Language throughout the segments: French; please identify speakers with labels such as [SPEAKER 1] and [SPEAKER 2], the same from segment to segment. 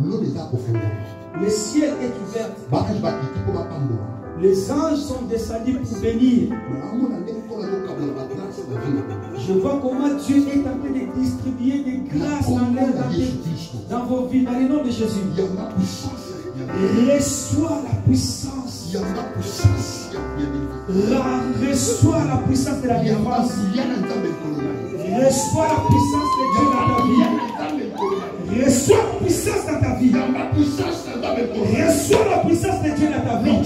[SPEAKER 1] L'eau des a profondeur.
[SPEAKER 2] Le ciel est ouvert.
[SPEAKER 1] Barrage bâti pour ma pambo.
[SPEAKER 2] Les anges sont descendus pour bénir. Je vois comment Dieu est en train de distribuer des grâces dans vos vies, dans le nom de Jésus. Reçois la puissance. Reçois la puissance de la délivrance. Reçois la puissance de Dieu dans ta vie. Reçois la puissance dans ta vie. Reçois la puissance de Dieu dans ta vie.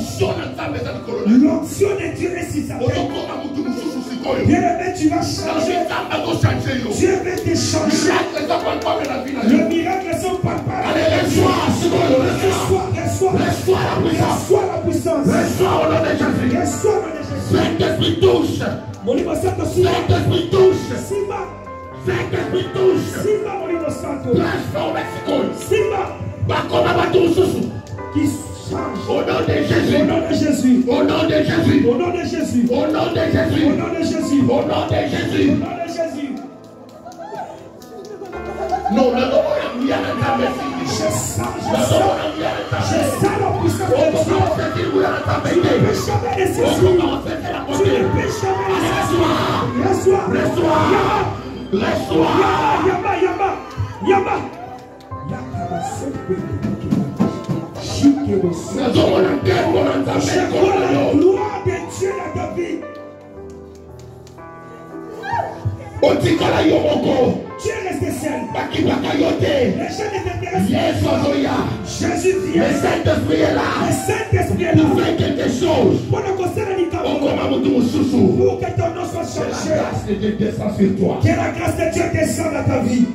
[SPEAKER 2] L'onction de Dieu est si ça. Bien-aimé, tu vas changer. Dieu veut te changer. Le miracle sont palpables. Reçois la puissance. Reçois au nom de Jésus. Saint-Esprit touche. Saint-Esprit touche. Saint-Esprit touche. Transforme Mexico. Qui change. Au nom de Jésus. Au nom de Jésus. Au nom de Jésus. Au nom de Jésus. Au nom de Jésus. Au nom de Jésus. Au nom de Jésus. Au nom de Jésus. Non, je sens la puissance de Dieu. Tu ne peux jamais les saisir. Tu ne peux jamais les saisir. Reçois. Yama. Je vois la gloire de Dieu dans ta vie. Tu es resté seul. Les gens ne t'intéressent pas. Jésus vient. Le Saint-Esprit est là. Le Saint-Esprit est là. Pour faire quelque chose. Pour que ton nom soit changé. Que la grâce de Dieu descende dans ta vie.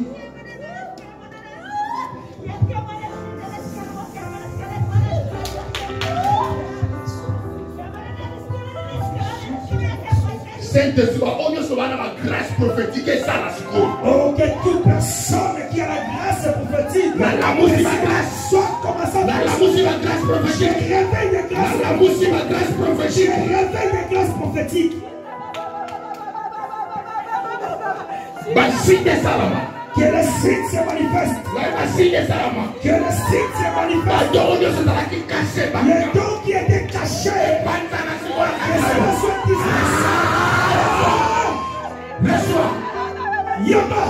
[SPEAKER 1] Saint-Esprit, on y a la grâce prophétique et ça la seconde.
[SPEAKER 2] Oh, que toute personne qui a la grâce prophétique, la grâce soit commençant la grâce prophétique. Réveille des grâces prophétiques. Réveille des grâces prophétiques. Que le signe se manifeste. Que le signe se manifeste. Le don qui était caché. Reçois. Yama.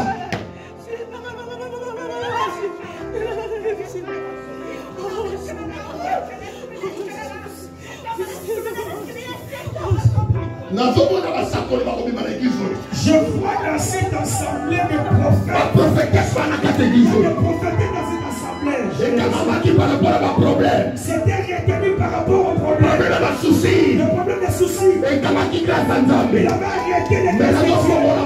[SPEAKER 2] Je vois dans cette assemblée des prophètes. Des prophéties dans cette assemblée. C'était retenu par rapport au problème. Le problème des soucis. Il avait arrêté les questions. Maintenant, je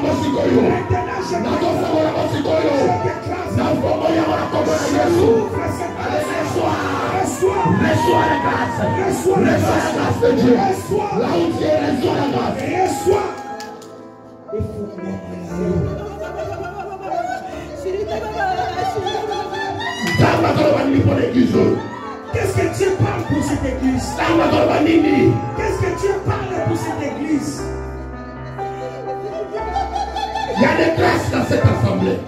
[SPEAKER 2] reçois la grâce de Dieu. Reçois là où tu es, reçois la grâce. Reçois. Qu'est-ce que Dieu parle pour cette église? Qu'est-ce que Dieu parle pour cette église?
[SPEAKER 1] Il y a des grâces dans cette assemblée.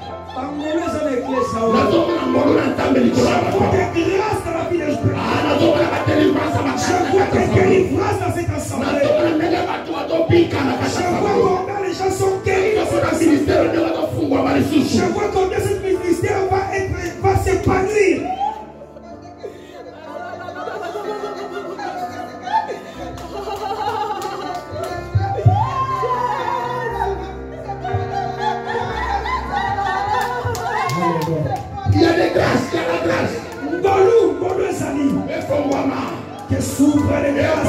[SPEAKER 2] Les gens sont guéris dans ce ministère. Je vois combien ce ministère va s'épanouir.
[SPEAKER 1] Il y a des grâces, il y a la grâce.
[SPEAKER 2] Que s'ouvre les grâces.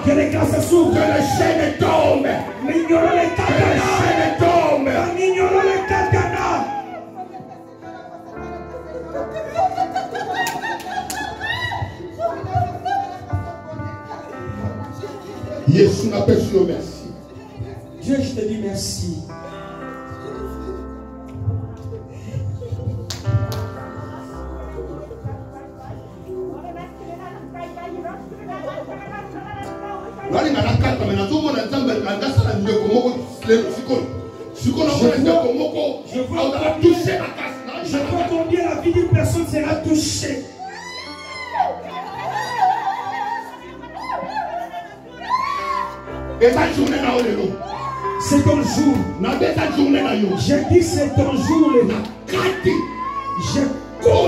[SPEAKER 2] Que les grâces s'ouvrent.
[SPEAKER 1] Que les chaînes tombent.
[SPEAKER 2] Ignorons les
[SPEAKER 1] Que les chaînes tombent.
[SPEAKER 2] Ignorons les cadenas.
[SPEAKER 1] Jésus n'appelle sur le merci.
[SPEAKER 2] Dieu, je te dis merci. Je vois combien la vie d'une personne sera touchée.
[SPEAKER 1] C'est ton jour.
[SPEAKER 2] J'ai dit c'est ton jour. Je coupe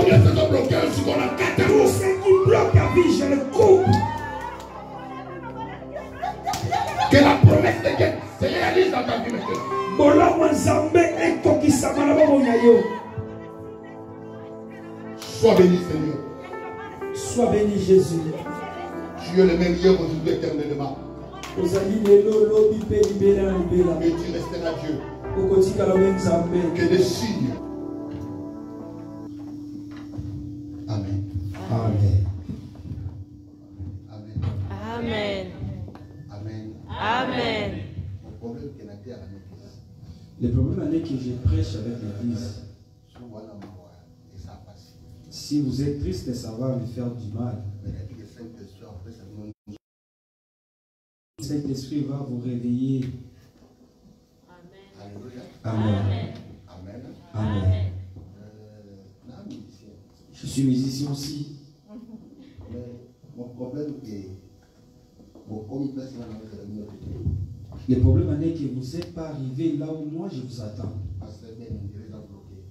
[SPEAKER 2] tout ce qui bloque ta vie, je le coupe.
[SPEAKER 1] Que la promesse de Dieu se réalise dans ta vie maintenant. Sois béni, Seigneur.
[SPEAKER 2] Sois béni, Jésus.
[SPEAKER 1] Tu es le même hier, aujourd'hui, éternellement. Et tu resteras Dieu. Que des signes. Amen.
[SPEAKER 2] Amen.
[SPEAKER 1] Amen.
[SPEAKER 3] Amen.
[SPEAKER 1] Amen.
[SPEAKER 3] Amen.
[SPEAKER 2] Le problème est que je prêche avec l'église. Si vous êtes triste, ça va me faire du mal. Le Saint-Esprit va vous réveiller.
[SPEAKER 1] Amen.
[SPEAKER 2] Amen. Amen. Je suis musicien aussi.
[SPEAKER 1] Mais mon problème est
[SPEAKER 2] le problème est que vous n'êtes pas arrivé là où moi je vous attends.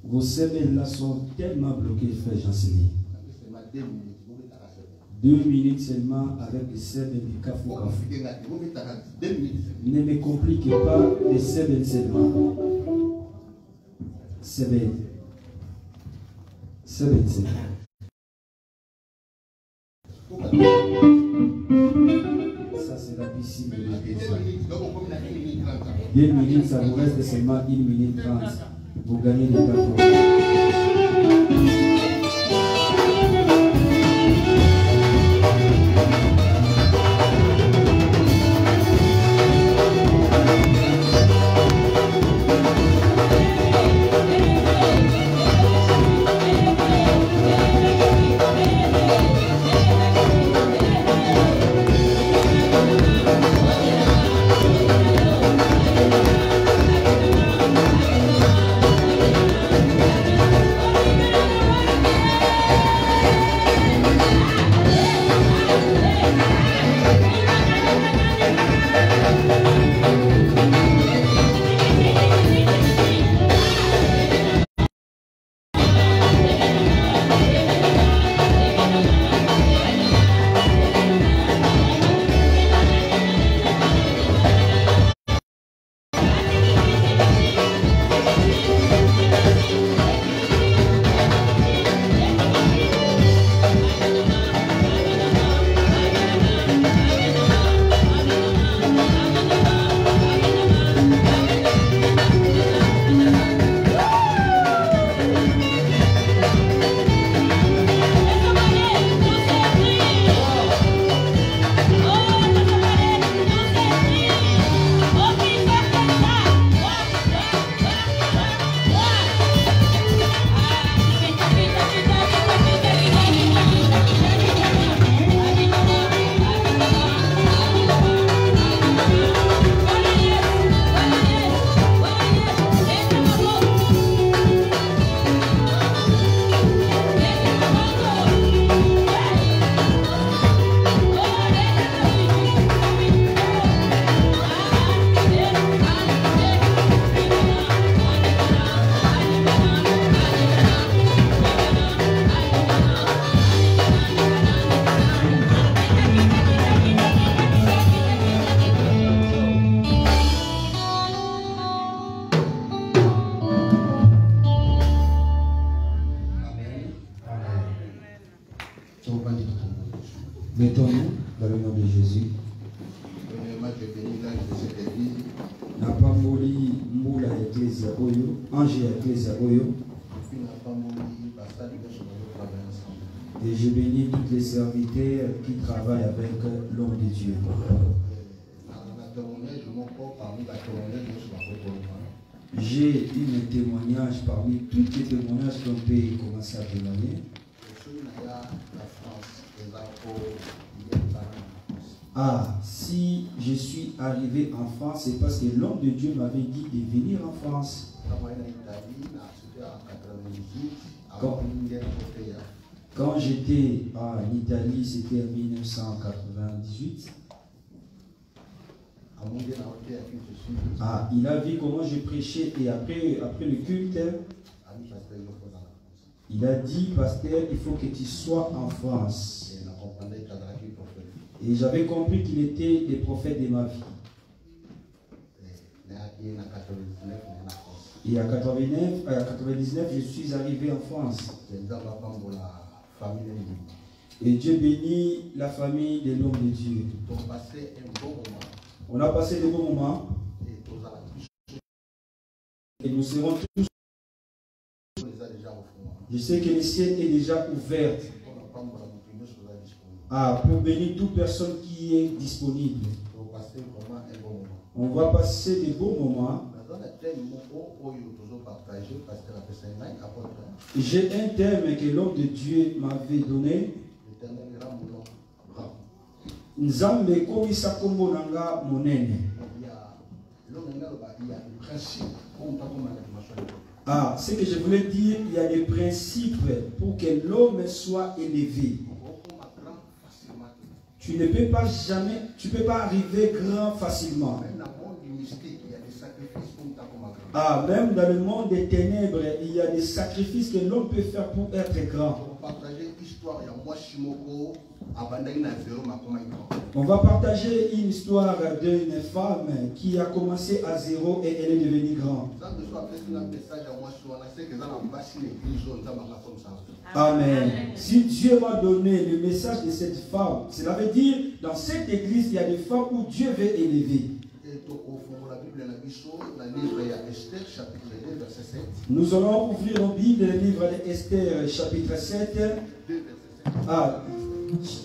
[SPEAKER 2] Vos semaines là sont tellement bloquées, frère Jean-Séné. 2 minutes seulement avec les semaines du Kafou. Ne me compliquez pas les semaines seulement. Semaines. Ça c'est la piscine de l'église. 2 minutes, ça vous reste seulement 1 minute 30. Vous gagnez les cartons. Mettons-nous dans le nom de Jésus.
[SPEAKER 1] Premièrement, je bénis l'âge de cette église.
[SPEAKER 2] N'a pas moli moula ecclesia oyo, ange ecclesia oyo. Et je bénis tous les serviteurs qui travaillent avec l'homme de Dieu. J'ai un témoignage parmi tous les témoignages qu'on peut commencer à témoigner. Ah, si je suis arrivé en France, c'est parce que l'homme de Dieu m'avait dit de venir en France.
[SPEAKER 4] Quand j'étais en Italie, c'était en 1998. Il a vu comment je prêchais et après le culte, il a dit, pasteur, il faut que tu sois en France. Et j'avais compris qu'il était le prophète de ma vie. Et à 99, je suis arrivé en France. Et Dieu bénit la famille de l'homme de Dieu. On a passé de bons moments. Et nous serons tous. Je sais que le ciel est déjà ouvert. Pour bénir toute personne qui est disponible. On va passer de bons moments. J'ai un thème que l'homme de Dieu m'avait donné. Nzambe komisa kombo nanga monene. Ce que je voulais dire, il y a des principes pour que l'homme soit élevé. Tu ne peux pas jamais, tu peux pas arriver grand facilement. Même dans le monde des ténèbres, il y a des sacrifices que l'homme peut faire pour être grand. On va partager une histoire d'une femme qui a commencé à zéro et elle est devenue grande. Amen. Si Dieu m'a donné le message de cette femme, cela veut dire dans cette église, il y a des femmes où Dieu veut élever. Nous allons ouvrir nos Bibles, le livre d'Esther, chapitre 7.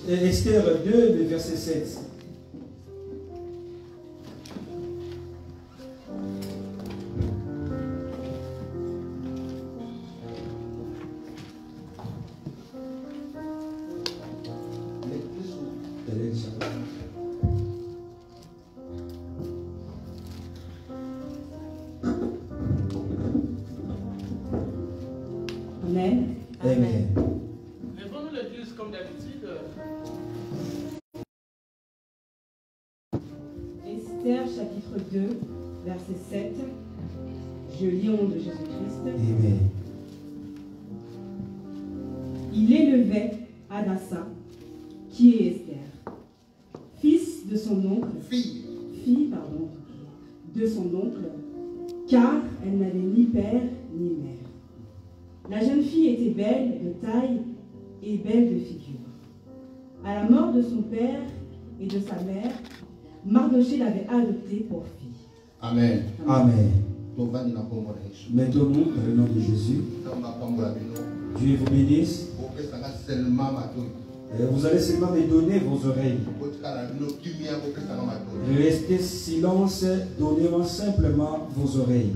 [SPEAKER 4] Esther 2, le verset 7.
[SPEAKER 5] Amen.
[SPEAKER 4] Amen.
[SPEAKER 6] Lèvons-nous l'église comme d'habitude.
[SPEAKER 5] Esther chapitre 2, verset 7. Je lis au nom de Jésus-Christ.
[SPEAKER 4] Amen.
[SPEAKER 5] Il élevait Hadassa, qui est Esther, fils de son oncle, fille, de son oncle, car elle n'avait ni père ni mère. La jeune fille était belle de taille et belle de figure. À la mort de son père et de sa mère, Mardochée l'avait adoptée pour fille.
[SPEAKER 1] Amen.
[SPEAKER 4] Amen. Mettons-nous dans le nom de Jésus. Dieu vous bénisse. Vous allez seulement me donner vos oreilles. Restez silence, donnez-moi simplement vos oreilles.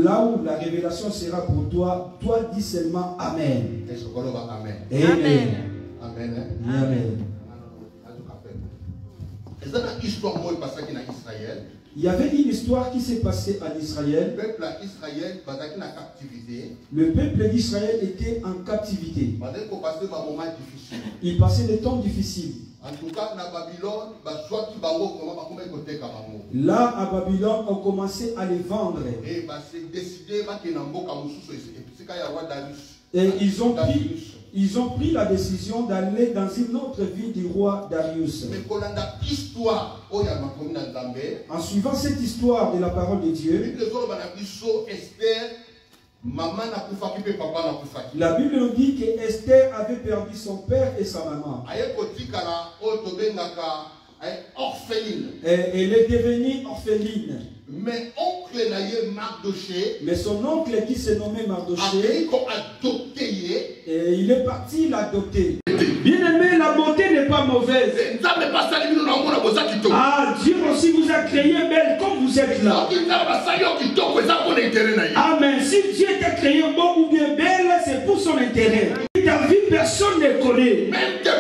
[SPEAKER 4] Là où la révélation sera pour toi, toi dis seulement Amen.
[SPEAKER 1] Amen.
[SPEAKER 4] Amen.
[SPEAKER 1] Amen.
[SPEAKER 4] Amen. Il y avait une histoire qui s'est passée en Israël. Le peuple d'Israël était en captivité. Il passait des temps difficiles. Là, à Babylone, on commençait à les vendre. Et ils ont pris la décision d'aller dans une autre ville du roi Darius. En suivant cette histoire de la parole de Dieu, la Bible nous dit que Esther avait perdu son père et sa maman. Et elle est devenue orpheline.
[SPEAKER 1] Mais
[SPEAKER 4] son oncle qui se nommait Mardochée, et il est parti l'adopter. Bien aimé, la beauté n'est pas mauvaise. Dieu aussi vous a créé belle comme vous êtes là. Amen. Si Dieu t'a créé beau ou bien belle, c'est pour son intérêt. Ta vie, personne ne connaît. Même tes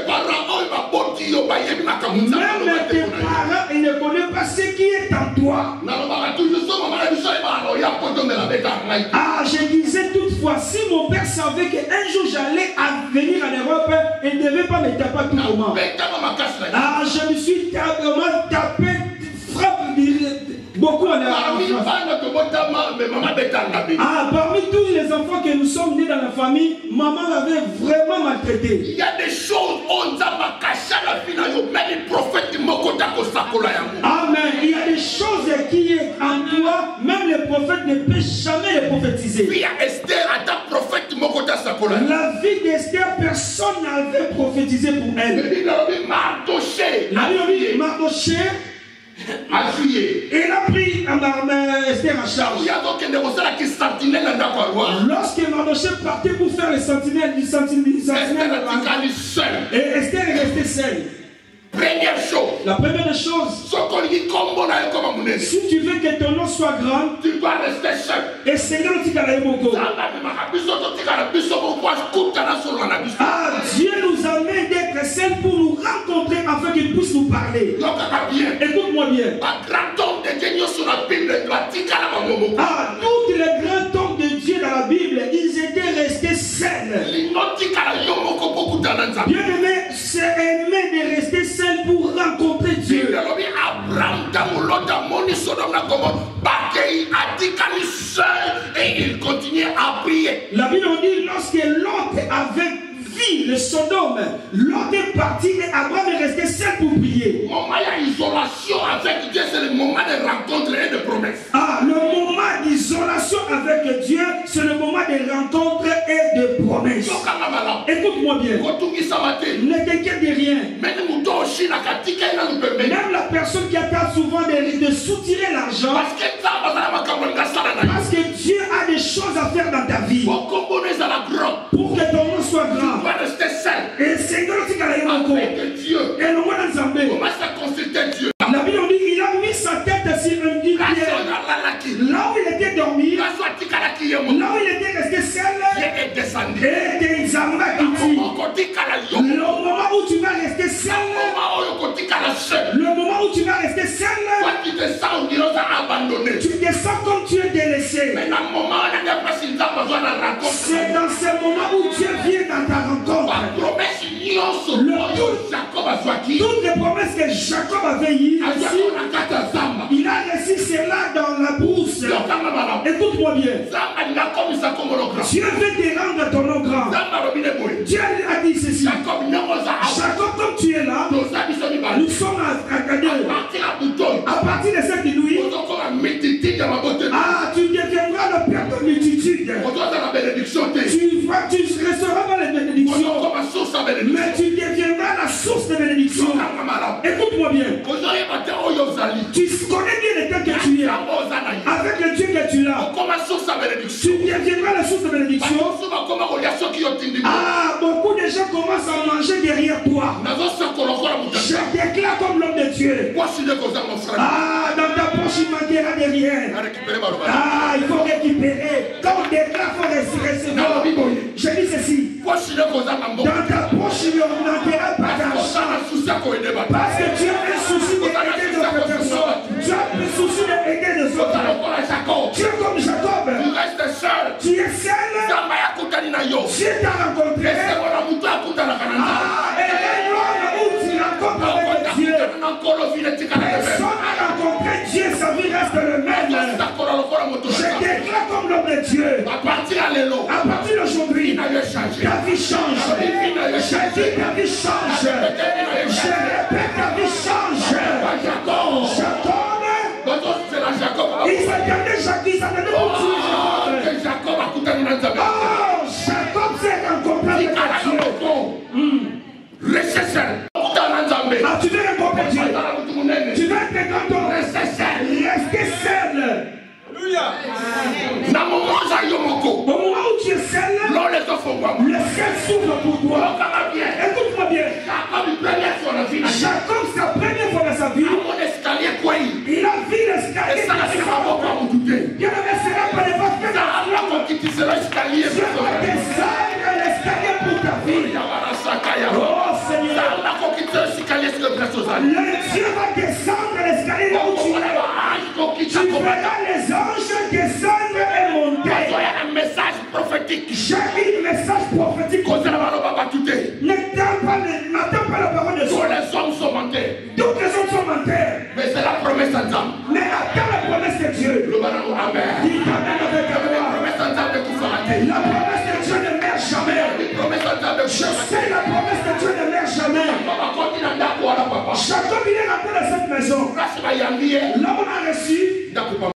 [SPEAKER 4] parents, ils ne connaissent pas ce qui est en toi.
[SPEAKER 2] Ah, je disais toutefois, si mon père savait qu'un jour j'allais venir en Europe, il ne devait pas me taper à tout moment. Ah, je me suis tapé, frappe beaucoup en Europe. Ah, parmi tous les enfants que nous sommes nés dans la famille, maman m'avait vraiment maltraité.
[SPEAKER 1] Il y a des choses, on a caché la vie, même les prophètes qui m'ont
[SPEAKER 2] Amen. Il y a des choses qui est en toi, même les prophètes ne peuvent jamais les prophétiser. La vie d'Esther, personne n'avait prophétisé pour elle. La Bible dit Mardoché. Elle a pris Esther en charge. Lorsque Mardoché partait pour faire les sentinelles, et Esther est restée seule.
[SPEAKER 1] Première chose.
[SPEAKER 2] La première chose, si tu veux que ton nom soit grand,
[SPEAKER 1] tu dois rester seul.
[SPEAKER 2] Et Seigneur, ah, Dieu nous amène d'être seuls pour nous rencontrer afin qu'il puisse nous parler. Écoute-moi bien. Ah, tous les grands hommes de Dieu dans la Bible, ils étaient restés seuls. Bien aimé, c'est aimer de rester seul pour rencontrer Dieu.
[SPEAKER 1] Et il continuait à prier.
[SPEAKER 2] La Bible dit lorsque Lot avait vu le Sodome, Lot est parti et Abraham est resté seul pour prier.
[SPEAKER 1] Moment d'isolation avec Dieu, c'est le moment de rencontre et de promesse.
[SPEAKER 2] Ah, le moment d'isolation avec Dieu, c'est le moment de rencontre et de promesse. Écoute-moi bien. Ne t'inquiète de rien. Même la personne qui attend souvent de soutirer l'argent, parce que Dieu a des choses à faire dans ta vie. Pour que ton nom soit grand. Et Seigneur, et le roi d'Anzambé. La Bible dit il a mis sa tête sur une pierre. Là où il était dormi, là où il était resté seul, et des Zamba qui dit le moment où tu vas rester seul, le moment où tu vas rester seul, tu te sens comme tu es délaissé. C'est dans ce moment où Dieu vient dans ta rencontre. Toutes les promesses que Jacob avait eues, il a reçu cela dans la bourse. Écoute-moi bien. Dieu veut te rendre ton nom grand. Dieu a dit ceci. Jacob, comme tu es là, nous sommes à deux. À partir de cette nuit, ah, tu deviendras le père de multitude. Tu resteras dans les bénédictions, mais tu deviendras la source de bénédiction. Écoute-moi bien. Tu connais bien le temps que tu es. Avec le Dieu que tu as, tu deviendras la source de bénédiction. Ah, beaucoup de gens commencent à manger derrière toi. Je déclare comme l'homme de Dieu. Ah, dans ta poche, il manquera de rien. Ah, il faut récupérer. Quand on déclare, il faut recevoir. Je dis ceci. Dans ta poche, il n'y manquera pas d'argent. Parce que tu as un souci d'aider d'autres personnes. Tu as un souci d'aider les autres. Tu es comme Jacob. Tu es seul. Dieu t'a rencontré. Ah, et l'homme où tu rencontres avec Dieu. Personne n'a rencontré Dieu, sa vie reste le même. Je déclare comme l'homme de Dieu. À partir d'aujourd'hui, ta vie change. Je dis ta vie change. Je répète, ta vie change. Jacob. Il s'attendait Jacob. Il s'attendait pour tuer Jacob. Oh, Jacob s'est rencontré avec Dieu. Restez seul. Ah, tu veux rencontrer Dieu. Tu veux être grand homme. Restez seul. Alléluia. Au moment où tu es seul, le ciel s'ouvre pour toi. Écoute-moi bien. Jacob, sa première fois dans sa vie, il a vu l'escalier. Il avait cela pour les faire. Tu vas descendre l'escalier pour ta vie. Oh Seigneur. Le Dieu va descendre l'escalier là où tu es. Tu verras les anges descendre et monter.
[SPEAKER 1] prophétique.
[SPEAKER 2] J'ai un message prophétique. N'attends pas la parole de
[SPEAKER 1] Tous
[SPEAKER 2] Dieu.
[SPEAKER 1] les hommes sont mentés.
[SPEAKER 2] Toutes les hommes sont menteurs.
[SPEAKER 1] Mais c'est la promesse en temps.
[SPEAKER 2] Mais attends la promesse de Dieu.
[SPEAKER 1] Le baron, amen.
[SPEAKER 2] Dis amen avec
[SPEAKER 1] La
[SPEAKER 2] la
[SPEAKER 1] promesse en temps de tout rater.
[SPEAKER 2] La promesse de Dieu ne meurt jamais.
[SPEAKER 1] La promesse en temps de
[SPEAKER 2] Je sais la promesse de Dieu ne meurt jamais.
[SPEAKER 1] Papa, continue à d'accord, papa.
[SPEAKER 2] Chacun vient rentrer dans cette maison.
[SPEAKER 1] Grâce à Yandier.
[SPEAKER 2] Là, on a reçu